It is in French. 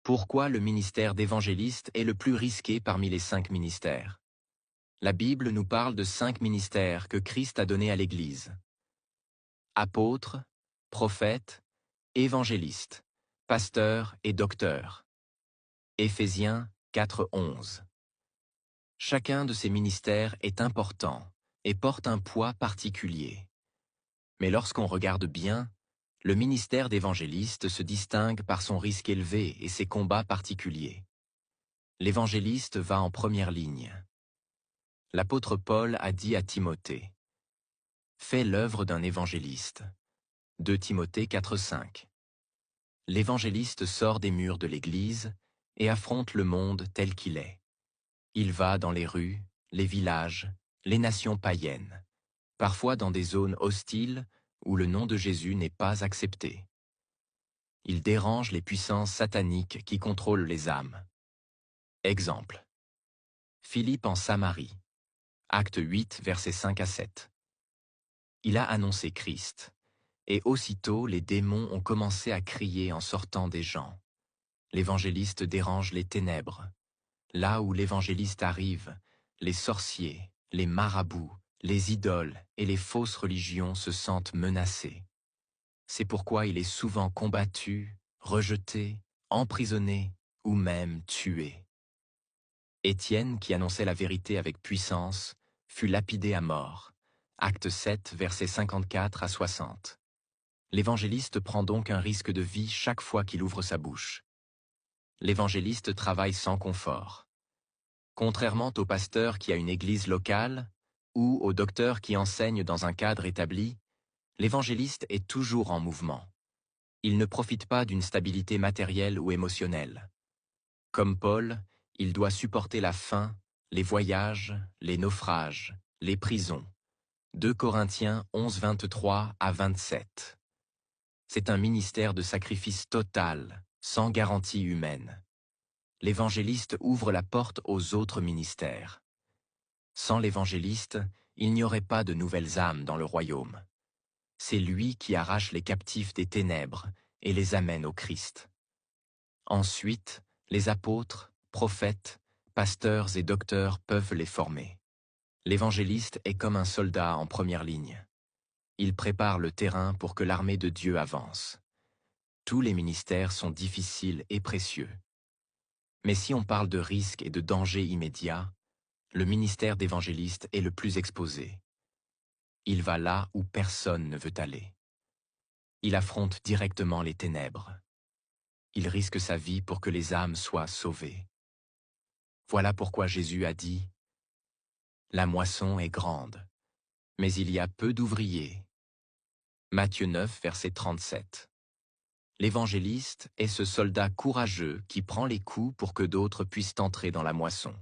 Pourquoi le ministère d'évangéliste est le plus risqué parmi les 5 ministères? La Bible nous parle de 5 ministères que Christ a donnés à l'Église. Apôtres, prophètes, évangélistes, pasteurs et docteurs. Éphésiens 4:11. Chacun de ces ministères est important et porte un poids particulier. Mais lorsqu'on regarde bien, le ministère d'évangéliste se distingue par son risque élevé et ses combats particuliers. L'évangéliste va en première ligne. L'apôtre Paul a dit à Timothée: « Fais l'œuvre d'un évangéliste. » 2 Timothée 4:5. L'évangéliste sort des murs de l'Église et affronte le monde tel qu'il est. Il va dans les rues, les villages, les nations païennes, parfois dans des zones hostiles où le nom de Jésus n'est pas accepté. Il dérange les puissances sataniques qui contrôlent les âmes. Exemple. Philippe en Samarie. Acte 8, versets 5 à 7. Il a annoncé Christ, et aussitôt les démons ont commencé à crier en sortant des gens. L'évangéliste dérange les ténèbres. Là où l'évangéliste arrive, les sorciers, les marabouts, les idoles et les fausses religions se sentent menacés. C'est pourquoi il est souvent combattu, rejeté, emprisonné ou même tué. Étienne, qui annonçait la vérité avec puissance, fut lapidé à mort. Acte 7, versets 54 à 60. L'évangéliste prend donc un risque de vie chaque fois qu'il ouvre sa bouche. L'évangéliste travaille sans confort. Contrairement au pasteur qui a une église locale ou au docteur qui enseigne dans un cadre établi, l'évangéliste est toujours en mouvement. Il ne profite pas d'une stabilité matérielle ou émotionnelle. Comme Paul, il doit supporter la faim, les voyages, les naufrages, les prisons. 2 Corinthiens 11, 23 à 27. C'est un ministère de sacrifice total, sans garantie humaine. L'évangéliste ouvre la porte aux autres ministères. Sans l'évangéliste, il n'y aurait pas de nouvelles âmes dans le royaume. C'est lui qui arrache les captifs des ténèbres et les amène au Christ. Ensuite, les apôtres, prophètes, pasteurs et docteurs peuvent les former. L'évangéliste est comme un soldat en première ligne. Il prépare le terrain pour que l'armée de Dieu avance. Tous les ministères sont difficiles et précieux. Mais si on parle de risques et de dangers immédiats, le ministère d'évangéliste est le plus exposé. Il va là où personne ne veut aller. Il affronte directement les ténèbres. Il risque sa vie pour que les âmes soient sauvées. Voilà pourquoi Jésus a dit: « La moisson est grande, mais il y a peu d'ouvriers. » Matthieu 9, verset 37. L'évangéliste est ce soldat courageux qui prend les coups pour que d'autres puissent entrer dans la moisson.